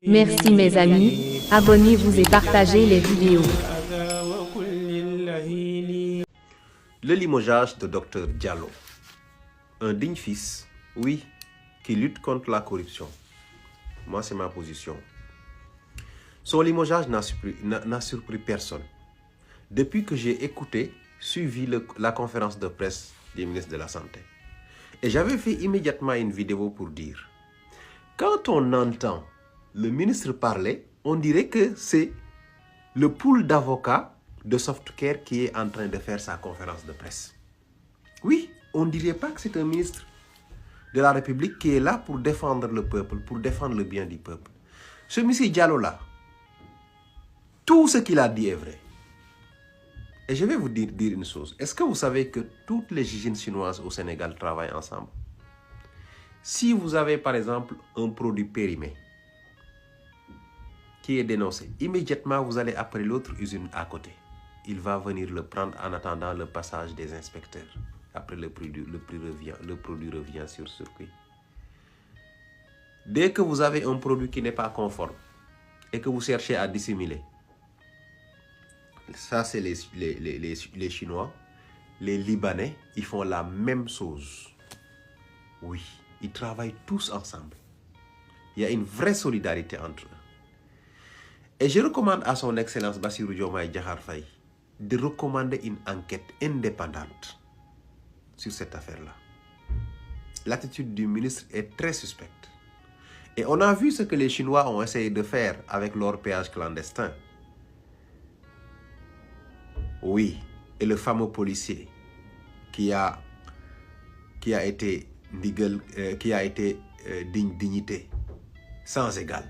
Merci mes amis, abonnez-vous et partagez les vidéos. Le limogeage de Dr Diallo, un digne fils, oui, qui lutte contre la corruption. Moi, c'est ma position. Son limogeage n'a surpris personne. Depuis que j'ai suivi la conférence de presse des ministres de la Santé. Et j'avais fait immédiatement une vidéo pour dire, quand on entend le ministre parler, on dirait que c'est le pool d'avocats de Softcare qui est en train de faire sa conférence de presse. Oui, on ne dirait pas que c'est un ministre de la République qui est là pour défendre le peuple, pour défendre le bien du peuple. Ce monsieur Diallo-là, tout ce qu'il a dit est vrai. Et je vais vous dire une chose. Est-ce que vous savez que toutes les usines chinoises au Sénégal travaillent ensemble? Si vous avez par exemple un produit périmé qui est dénoncé, immédiatement vous allez appeler l'autre usine à côté. Il va venir le prendre en attendant le passage des inspecteurs. Après le produit revient sur circuit. Dès que vous avez un produit qui n'est pas conforme et que vous cherchez à dissimuler, ça c'est les Chinois, les Libanais, ils font la même chose. Oui, ils travaillent tous ensemble. Il y a une vraie solidarité entre eux. Et je recommande à son Excellence Bassirou Diomaye Diakhar Faye de recommander une enquête indépendante sur cette affaire-là. L'attitude du ministre est très suspecte. Et on a vu ce que les Chinois ont essayé de faire avec leur péage clandestin. Oui, et le fameux policier qui a été dignité sans égal,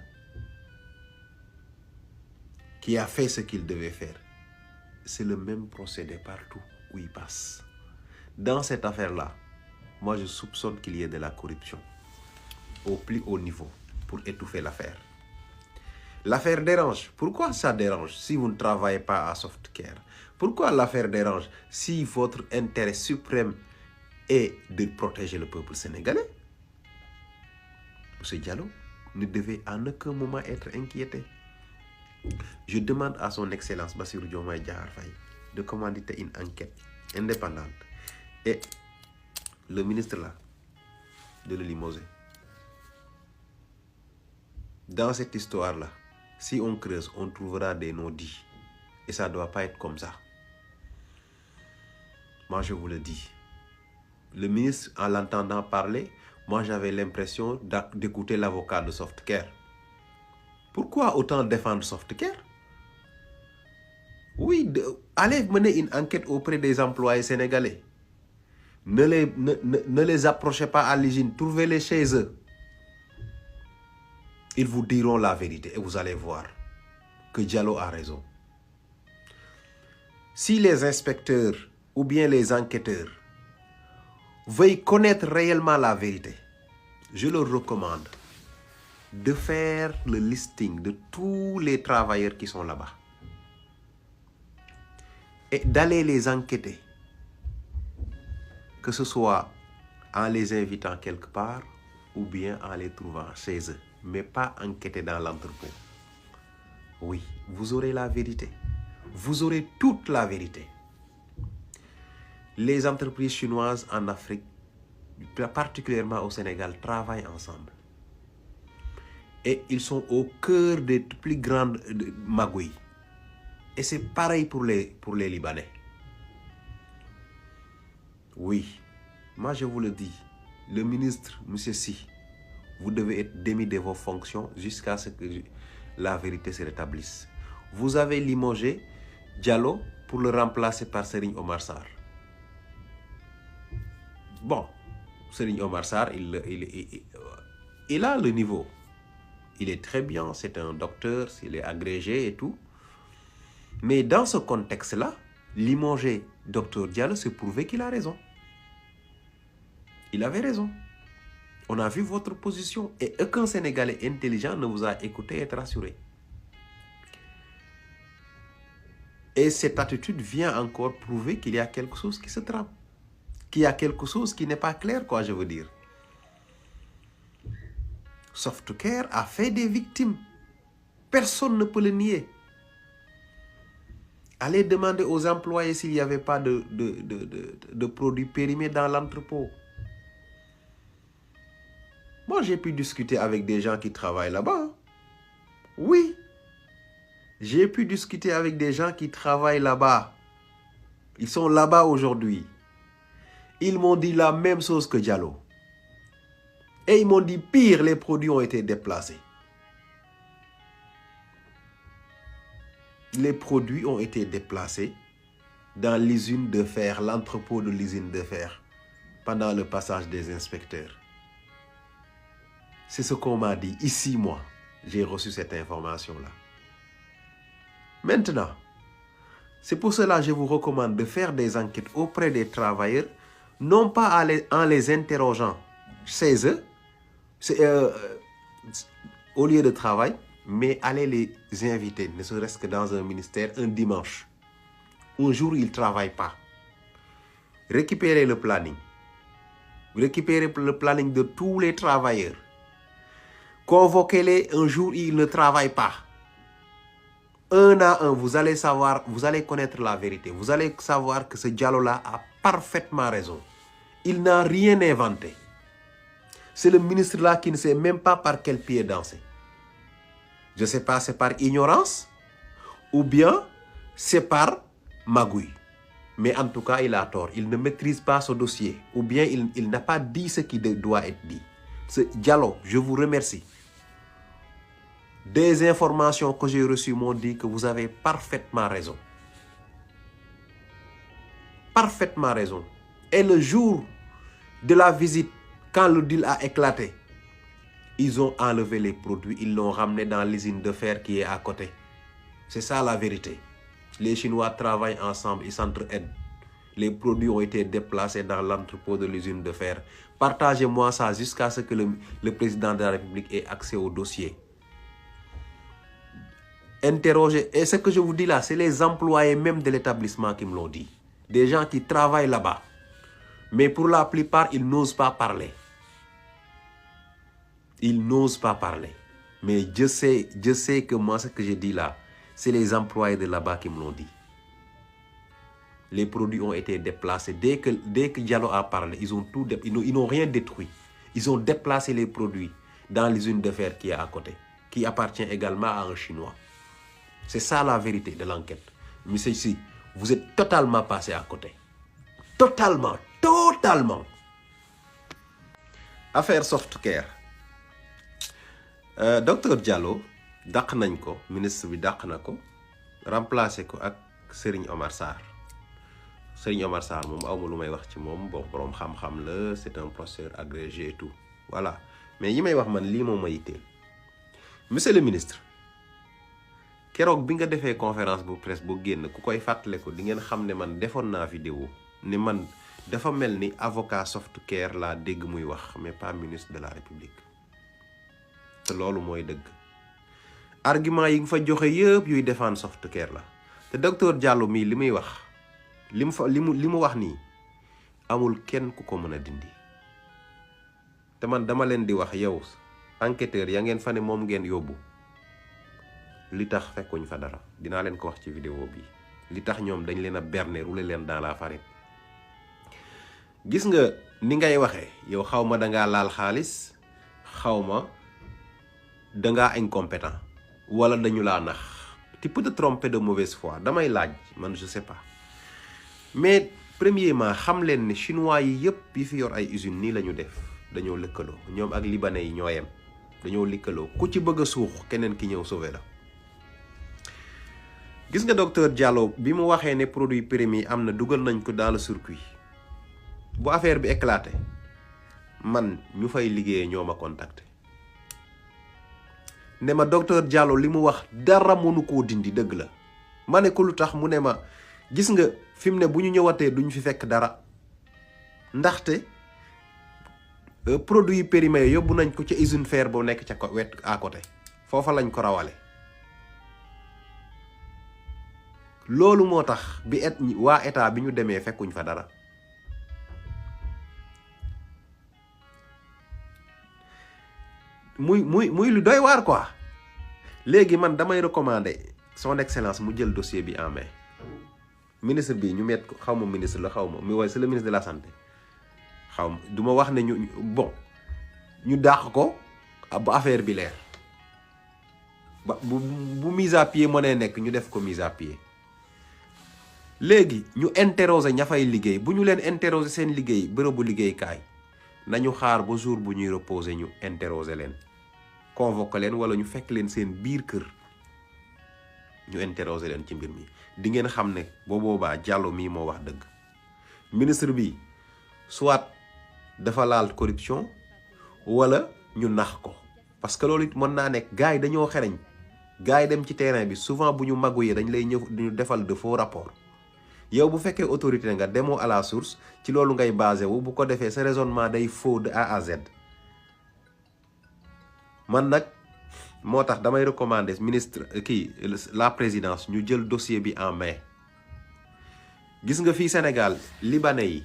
qui a fait ce qu'il devait faire. C'est le même procédé partout où il passe. Dans cette affaire-là, moi je soupçonne qu'il y ait de la corruption au plus haut niveau pour étouffer l'affaire. L'affaire dérange. Pourquoi ça dérange si vous ne travaillez pas à Softcare? Pourquoi l'affaire dérange si votre intérêt suprême est de protéger le peuple sénégalais? Monsieur Diallo ne devait en aucun moment être inquiété. Je demande à son Excellence Bassirou Diomaye Diakhar Faye de commanditer une enquête indépendante et le ministre là de le limoger. Dans cette histoire-là, si on creuse, on trouvera des non-dits. Et ça ne doit pas être comme ça. Moi, je vous le dis. Le ministre, en l'entendant parler, moi, j'avais l'impression d'écouter l'avocat de Softcare. Pourquoi autant défendre Softcare? Oui, allez mener une enquête auprès des employés sénégalais. Ne les approchez pas à l'usine, trouvez-les chez eux. Ils vous diront la vérité et vous allez voir que Diallo a raison. Si les inspecteurs ou bien les enquêteurs veuillent connaître réellement la vérité, je leur recommande de faire le listing de tous les travailleurs qui sont là-bas et d'aller les enquêter, que ce soit en les invitant quelque part ou bien en les trouvant chez eux, mais pas enquêter dans l'entrepôt. Oui, vous aurez la vérité. Vous aurez toute la vérité. Les entreprises chinoises en Afrique, particulièrement au Sénégal, travaillent ensemble. Et ils sont au cœur des plus grandes magouilles. Et c'est pareil pour les Libanais. Oui, moi je vous le dis, le ministre, M. Si, vous devez être démis de vos fonctions jusqu'à ce que la vérité se rétablisse. Vous avez limogé Diallo pour le remplacer par Serigne Omar Sarr. Bon, Serigne Omar Sarr, il a le niveau. Il est très bien, c'est un docteur, il est agrégé et tout. Mais dans ce contexte-là, limoger Dr Diallo, c'est prouver qu'il a raison. Il avait raison. On a vu votre position et aucun Sénégalais intelligent ne vous a écouté et être rassuré. Et cette attitude vient encore prouver qu'il y a quelque chose qui se trame. Qu'il y a quelque chose qui n'est pas clair, quoi, je veux dire. Softcare a fait des victimes. Personne ne peut le nier. Allez demander aux employés s'il n'y avait pas de produits périmés dans l'entrepôt. Moi, j'ai pu discuter avec des gens qui travaillent là-bas. Oui. J'ai pu discuter avec des gens qui travaillent là-bas. Ils sont là-bas aujourd'hui. Ils m'ont dit la même chose que Diallo. Et ils m'ont dit pire, les produits ont été déplacés. Les produits ont été déplacés dans l'usine de fer, l'entrepôt de l'usine de fer, pendant le passage des inspecteurs. C'est ce qu'on m'a dit. Ici, moi, j'ai reçu cette information-là. Maintenant, c'est pour cela que je vous recommande de faire des enquêtes auprès des travailleurs, non pas en les interrogeant chez eux, au lieu de travail, mais allez les inviter, ne serait-ce que dans un ministère, un dimanche. Un jour, ils ne travaillent pas. Récupérez le planning. Récupérez le planning de tous les travailleurs. Convoquez-les un jour, ils ne travaillent pas. Un à un, vous allez savoir, vous allez connaître la vérité. Vous allez savoir que ce Diallo-là a parfaitement raison. Il n'a rien inventé. C'est le ministre-là qui ne sait même pas par quel pied danser. Je ne sais pas, c'est par ignorance ou bien c'est par magouille. Mais en tout cas, il a tort. Il ne maîtrise pas ce dossier ou bien il n'a pas dit ce qui doit être dit. Ce Diallo, je vous remercie. Des informations que j'ai reçues m'ont dit que vous avez parfaitement raison. Parfaitement raison. Et le jour de la visite, quand le deal a éclaté, ils ont enlevé les produits, ils l'ont ramené dans l'usine de fer qui est à côté. C'est ça la vérité. Les Chinois travaillent ensemble, ils s'entraident. Les produits ont été déplacés dans l'entrepôt de l'usine de fer. Partagez-moi ça jusqu'à ce que le président de la République ait accès au dossier. Interrogez. Et ce que je vous dis là, c'est les employés même de l'établissement qui me l'ont dit. Des gens qui travaillent là-bas. Mais pour la plupart, ils n'osent pas parler. Ils n'osent pas parler. Mais je sais que moi, ce que je dis là, c'est les employés de là-bas qui me l'ont dit. Les produits ont été déplacés. Dès que Diallo a parlé, ils n'ont rien détruit. Ils ont déplacé les produits dans l'usine de fer qui est à côté, qui appartient également à un Chinois. C'est ça la vérité de l'enquête. Monsieur ici, vous êtes totalement passé à côté. Totalement. Affaire Softcare. Docteur Diallo, dàq nañ ko, ministre bi dàq na ko, remplacé ko ak Serigne Omar Sarr. Serigne Omar Sarr moom awma lu may wax ci moom, bon borom xam-xam la, c'est un professeur agrégé et tout. Voilà. Mais yi may wax man lii moom ma yitteel. Monsieur le ministre, keroog bi nga defee conférence bu presse bu génn ku koy fàttale ko di ngeen xam ne man defoon naa vidéo ne man dafa mel ni avocat Softcare laa dégg muy wax mais pas ministre de la République. te loolu mooy dëgg. Argument yi nga fa joxe yëpp yuy défendre Softcare la te docteur Diallo mii li muy wax li mu wax nii amul kenn ku ko mën a dindi. te man dama leen di wax yow enquêteur ya ngeen fa ne moom ngeen yóbbu li tax fekkuñ fa dara dinaa leen ko wax ci vidéo bi li tax ñoom dañ leen a berner rouler leen dans la farine. gis nga ni ngay waxee yow xaw ma dangaa laal xaalis xaw ma dangaa incompétent wala dañu laa nax tu peux te tromper de mauvaise foi damay laaj man je sais pas. mais premièrement xam leen ne chinois yi yëpp yi fi yor ay usines nii la ñu def dañoo lëkkaloo ñoom ak libanais yi ñoo yem dañoo lëkkaloo ku ci bëgg a suux keneen ki ñëw sauver la. gis nga docteur Diallo bi mu waxee ne produit périmé am na dugal nañ ko dans le circuit bu affaire bi éclaté man ñu fay liggéeyee ñoo ma contacté ne ma docteur Diallo li mu wax dara mënu koo dindi dëgg la. ma ne ko lu tax mu ne ma gis nga fi mu ne bu ñu ñëwatee duñ fi fekk dara ndaxte produit périmé yóbbu nañ ko ca usine fer boo nekk ca wet à côté foofa lañ ko rawale. loolu moo tax bi waa état bi ñu demee fekkuñ fa dara. muy lu doy waar quoi léegi man damay recommander son excellence mu jël dossier bi en main ministre bi ñu met ko xaw ma ministre la xaw ma mi waaye c'est le ministre de la santé xaw ma du ma wax ne ñu bon ñu dàq ko ba affaire bi leer ba bu mise à pied mënee nekk ñu def ko mise à pied léegi ñu interroger ña fay liggéey bu ñu leen interroger seen liggéey bërëbu liggéeykaay nañu xaar ba jour bu ñuy reposer ñu interroger leen convoquer leen wala ñu fekk leen seen biir kër ñu interroger leen ci mbir mi di ngeen xam ne boobaa Diallo mii moo wax dëgg ministre bi soit dafa laal corruption wala ñu nax ko parce que loolu it mën naa nekk gars yi dañoo xereñ gars yi dem ci terrain bi souvent bu ñu maguyee dañ lay ñëw ñu defal de faux rapport yow bu fekkee autorité nga demoo à la source ci loolu ngay basé wu bu ko defee sa raisonnement day faux de A à Z man nag moo tax damay recommander ministre la présidence ñu jël dossier bi en main gis nga fii Sénégal libanais yi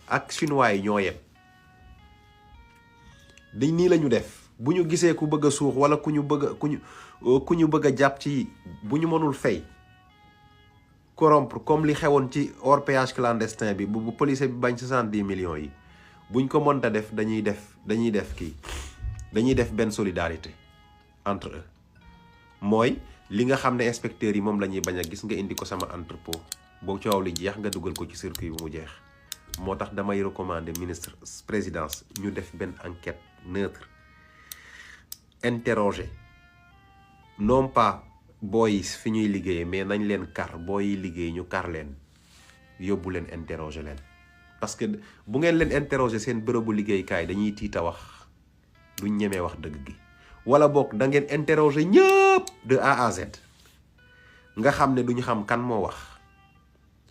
ak chinois yi ñoo yem dañ nii la ñu def bu ñu gisee ku bëgg a suux wala ku ñu bëgg a jàpp ci bu ñu mënul fay corrompre comme li xewoon ci hors péage clandestin bi bu police bi bañ 70 millions yi buñ ko mënta def dañuy def benn solidarité entre eux mooy li nga xam ne inspecteurs yi moom la ñuy bañ a gis nga indi ko sama entrepôt boo coow li jeex nga dugal ko ci circuit bi mu jeex moo tax damay recommander ministre présidence ñu def benn enquête neutre interroger non pas booy fi ñuy liggéeyee mais nañ leen kar booy liggéey ñu kar leen yóbbu leen interroger leen parce que bu ngeen leen interroger seen bërëbu liggéeykaay dañuy tiita wax duñ ñemee wax dëgg gi wala boog da ngeen interroger ñëpp de A à Z nga xam ne duñu xam kan moo wax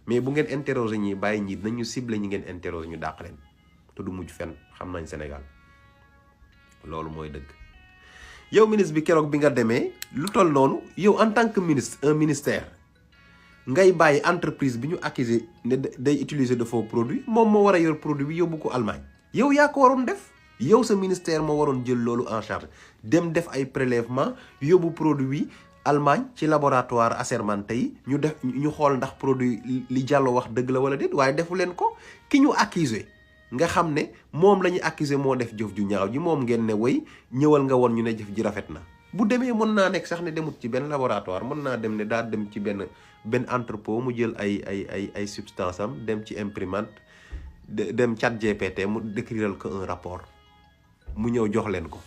mais bu ngeen interroger ñi bàyyi ñi nañu ciblé ñi ngeen interroger ñu dàq leen te du mujj fenn xam nañ Sénégal loolu mooy dëgg yow ministre bi keroog bi nga demee lu toll noonu yow en tant que ministre un ministère ngay bàyyi entreprise bi ñu accusé ne day utiliser de faux produits moom moo war a yor produit bi yóbbu ko Allemagne yow yaa ko waroon def yow sa ministère moo waroon jël loolu en charge dem def ay prélèvement yóbbu produit bi Allemagne ci laboratoire assermenté yi ñu xool ndax produit li Diallo wax dëgg la wala déet waaye defu leen ko ki ñu accusé nga xam ne moom la ñu accusé moo def jëf ju ñaaw ji moom ngeen ne way ñëwal nga woon ñu ne jëf ji rafet na bu demee mën naa nekk sax ne demut ci benn laboratoire mën naa dem ne daa dem ci benn entrepôt mu jël ay substance am dem ci imprimante dem chat GPT mu décriral ko un rapport mu ñëw jox leen ko